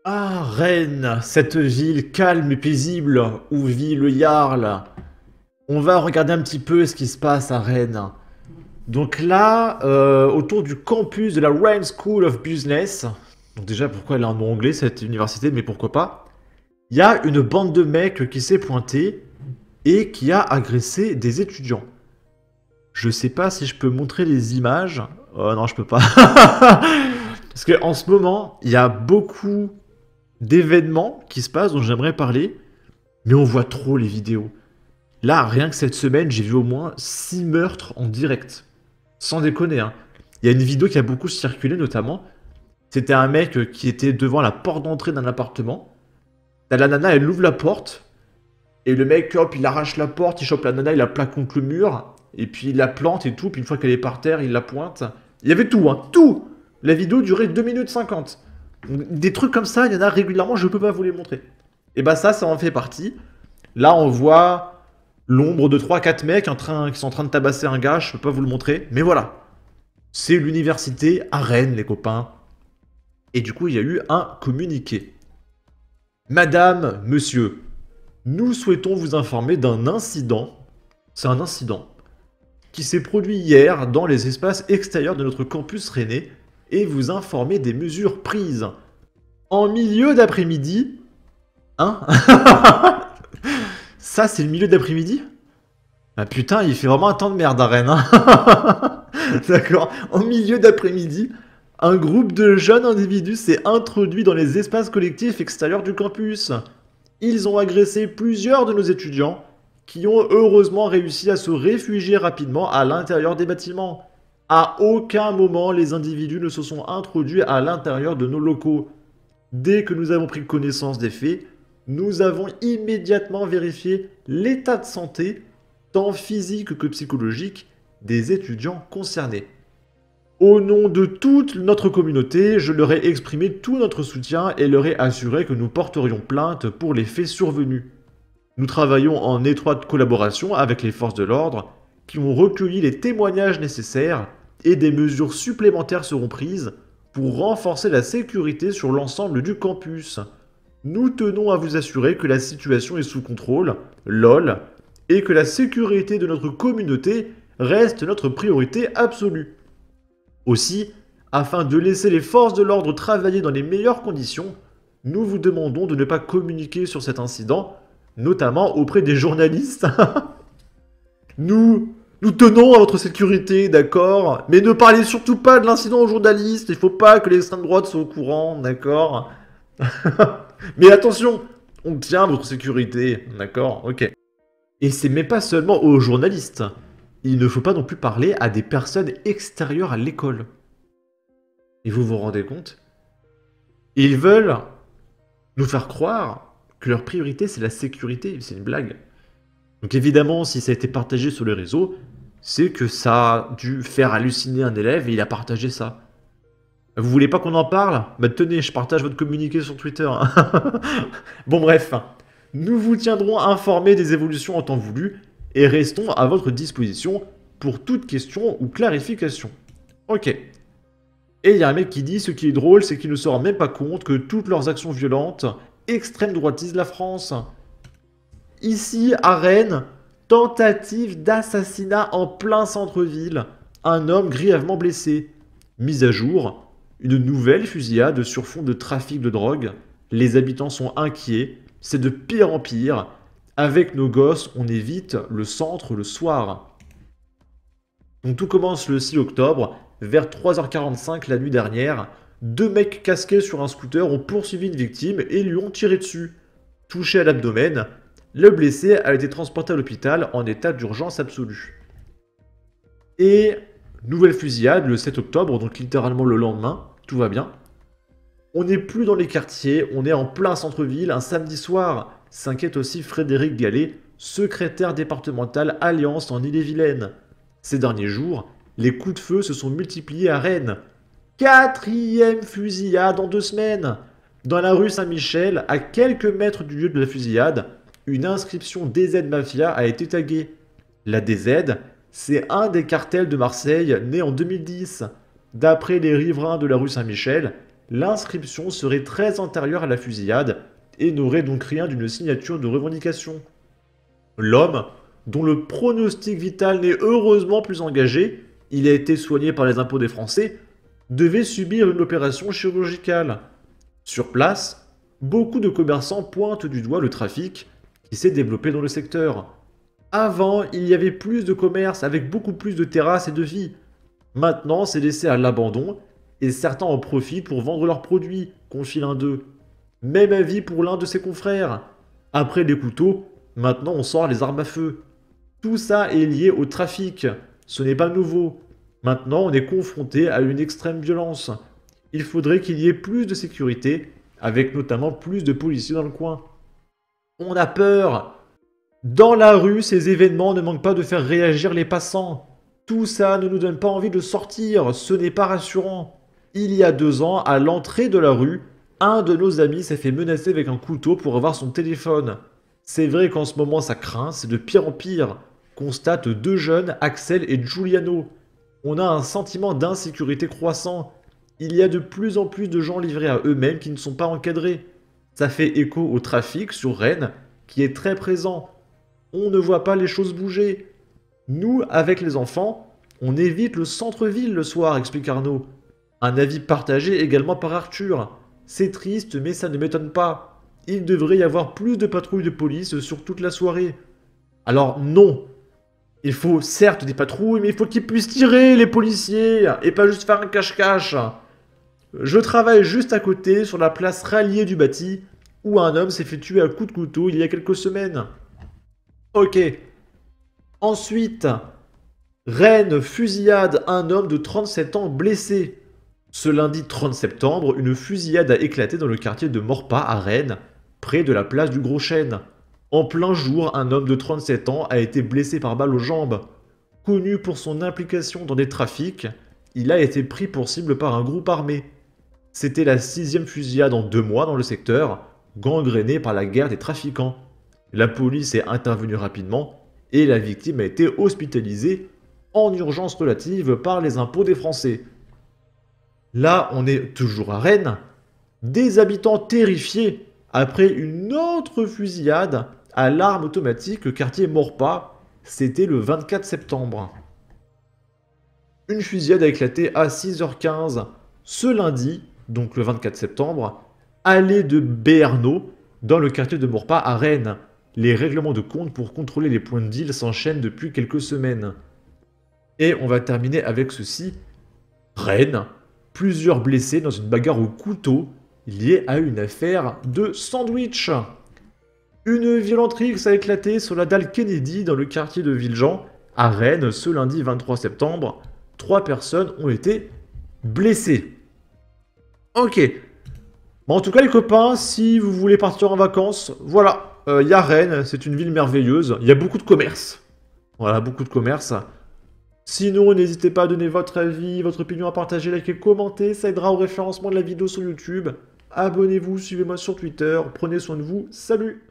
Ah, Rennes, cette ville calme et paisible où vit le Jarl. On va regarder un petit peu ce qui se passe à Rennes. Donc là, autour du campus de la Rennes School of Business, donc déjà pourquoi elle est en nom anglais cette université, mais pourquoi pas, il y a une bande de mecs qui s'est pointée et qui a agressé des étudiants. Je sais pas si je peux montrer les images. Non, je peux pas. Parce qu'en ce moment, il y a beaucoup d'événements qui se passent dont j'aimerais parler, mais on voit trop les vidéos. Là, rien que cette semaine, j'ai vu au moins 6 meurtres en direct. Sans déconner, hein. Il y a une vidéo qui a beaucoup circulé notamment. C'était un mec qui était devant la porte d'entrée d'un appartement. T'as la nana, elle ouvre la porte. Et le mec, hop, il arrache la porte, il chope la nana, il la plaque contre le mur. Et puis il la plante et tout. Puis une fois qu'elle est par terre, il la pointe. Il y avait tout, hein, tout. La vidéo durait 2 minutes 50. Des trucs comme ça, il y en a régulièrement, je peux pas vous les montrer. Et bah ça en fait partie. Là, on voit l'ombre de trois quatre mecs qui sont en train de tabasser un gars, je peux pas vous le montrer. Mais voilà. C'est l'université à Rennes, les copains. Et du coup, il y a eu un communiqué. Madame, monsieur, nous souhaitons vous informer d'un incident. C'est un incident qui s'est produit hier dans les espaces extérieurs de notre campus rennais et vous informer des mesures prises. En milieu d'après-midi. Hein? Ça, c'est le milieu d'après-midi? Ah putain, il fait vraiment un temps de merde à Rennes, hein. D'accord. En milieu d'après-midi, un groupe de jeunes individus s'est introduit dans les espaces collectifs extérieurs du campus. Ils ont agressé plusieurs de nos étudiants, qui ont heureusement réussi à se réfugier rapidement à l'intérieur des bâtiments. À aucun moment les individus ne se sont introduits à l'intérieur de nos locaux. Dès que nous avons pris connaissance des faits, nous avons immédiatement vérifié l'état de santé, tant physique que psychologique, des étudiants concernés. Au nom de toute notre communauté, je leur ai exprimé tout notre soutien et leur ai assuré que nous porterions plainte pour les faits survenus. Nous travaillons en étroite collaboration avec les forces de l'ordre qui ont recueilli les témoignages nécessaires et des mesures supplémentaires seront prises pour renforcer la sécurité sur l'ensemble du campus. Nous tenons à vous assurer que la situation est sous contrôle, LOL, et que la sécurité de notre communauté reste notre priorité absolue. Aussi, afin de laisser les forces de l'ordre travailler dans les meilleures conditions, nous vous demandons de ne pas communiquer sur cet incident, notamment auprès des journalistes. Nous tenons à votre sécurité, d'accord? Mais ne parlez surtout pas de l'incident aux journalistes, il faut pas que l'extrême droite soit au courant, d'accord? Mais attention, on tient à votre sécurité, d'accord? Ok. Et c'est même pas seulement aux journalistes. Il ne faut pas non plus parler à des personnes extérieures à l'école. Et vous vous rendez compte? Ils veulent nous faire croire que leur priorité c'est la sécurité, c'est une blague. Donc évidemment, si ça a été partagé sur les réseaux, c'est que ça a dû faire halluciner un élève et il a partagé ça. Vous voulez pas qu'on en parle? Bah tenez, je partage votre communiqué sur Twitter. Bon bref, nous vous tiendrons informés des évolutions en temps voulu et restons à votre disposition pour toute question ou clarification. Ok. Et il y a un mec qui dit, ce qui est drôle, c'est qu'il ne se rend même pas compte que toutes leurs actions violentes extrême droitisent la France. Ici, à Rennes, tentative d'assassinat en plein centre-ville. Un homme grièvement blessé. Mise à jour, une nouvelle fusillade sur fond de trafic de drogue. Les habitants sont inquiets, c'est de pire en pire. Avec nos gosses, on évite le centre le soir. Donc tout commence le 6 octobre, vers 3h45 la nuit dernière. Deux mecs casqués sur un scooter ont poursuivi une victime et lui ont tiré dessus. Touché à l'abdomen, le blessé a été transporté à l'hôpital en état d'urgence absolue. Et nouvelle fusillade le 7 octobre, donc littéralement le lendemain, tout va bien. On n'est plus dans les quartiers, on est en plein centre-ville, un samedi soir, s'inquiète aussi Frédéric Gallet, secrétaire départemental Alliance en Ille-et-Vilaine. Ces derniers jours, les coups de feu se sont multipliés à Rennes. Quatrième fusillade en 2 semaines. Dans la rue Saint-Michel, à quelques mètres du lieu de la fusillade, une inscription DZ Mafia a été taguée. La DZ, c'est un des cartels de Marseille né en 2010. D'après les riverains de la rue Saint-Michel, l'inscription serait très antérieure à la fusillade et n'aurait donc rien d'une signature de revendication. L'homme, dont le pronostic vital n'est heureusement plus engagé, il a été soigné par les impôts des Français, devait subir une opération chirurgicale. Sur place, beaucoup de commerçants pointent du doigt le trafic qui s'est développé dans le secteur. Avant, il y avait plus de commerce avec beaucoup plus de terrasses et de vie. Maintenant, c'est laissé à l'abandon et certains en profitent pour vendre leurs produits, confie l'un d'eux. Même avis pour l'un de ses confrères. Après les couteaux, maintenant on sort les armes à feu. Tout ça est lié au trafic. Ce n'est pas nouveau. Maintenant, on est confronté à une extrême violence. Il faudrait qu'il y ait plus de sécurité, avec notamment plus de policiers dans le coin. On a peur. Dans la rue, ces événements ne manquent pas de faire réagir les passants. Tout ça ne nous donne pas envie de sortir, ce n'est pas rassurant. Il y a 2 ans, à l'entrée de la rue, un de nos amis s'est fait menacer avec un couteau pour avoir son téléphone. C'est vrai qu'en ce moment ça craint, c'est de pire en pire, constatent 2 jeunes, Axel et Giuliano. On a un sentiment d'insécurité croissant. Il y a de plus en plus de gens livrés à eux-mêmes qui ne sont pas encadrés. Ça fait écho au trafic sur Rennes, qui est très présent. On ne voit pas les choses bouger. Nous, avec les enfants, on évite le centre-ville le soir, explique Arnaud. Un avis partagé également par Arthur. C'est triste, mais ça ne m'étonne pas. Il devrait y avoir plus de patrouilles de police sur toute la soirée. Alors non. Il faut certes des patrouilles, mais il faut qu'ils puissent tirer, les policiers, et pas juste faire un cache-cache. Je travaille juste à côté, sur la place ralliée du bâti, où un homme s'est fait tuer à coups de couteau il y a quelques semaines. Ok. Ensuite, Rennes, fusillade, un homme de 37 ans blessé. Ce lundi 30 septembre, une fusillade a éclaté dans le quartier de Morpas à Rennes, près de la place du Gros Chêne. En plein jour, un homme de 37 ans a été blessé par balle aux jambes. Connu pour son implication dans des trafics, il a été pris pour cible par un groupe armé. C'était la 6e fusillade en 2 mois dans le secteur, gangrénée par la guerre des trafiquants. La police est intervenue rapidement et la victime a été hospitalisée en urgence relative par les impôts des Français. Là, on est toujours à Rennes. Des habitants terrifiés après une autre fusillade à l'arme automatique quartier Maurepas. C'était le 24 septembre. Une fusillade a éclaté à 6h15 ce lundi, donc le 24 septembre, allée de Béarnaud, dans le quartier de Maurepas à Rennes. Les règlements de compte pour contrôler les points de deal s'enchaînent depuis quelques semaines. Et on va terminer avec ceci. Rennes, plusieurs blessés dans une bagarre au couteau liée à une affaire de sandwich. Une violente rixe a éclaté sur la dalle Kennedy dans le quartier de Villejean, à Rennes, ce lundi 23 septembre. 3 personnes ont été blessées. Ok. Bon, en tout cas, les copains, si vous voulez partir en vacances, voilà. Il y a Rennes, c'est une ville merveilleuse. Il y a beaucoup de commerce. Voilà, beaucoup de commerce. Sinon, n'hésitez pas à donner votre avis, votre opinion, à partager, liker, commenter. Ça aidera au référencement de la vidéo sur YouTube. Abonnez-vous, suivez-moi sur Twitter. Prenez soin de vous. Salut!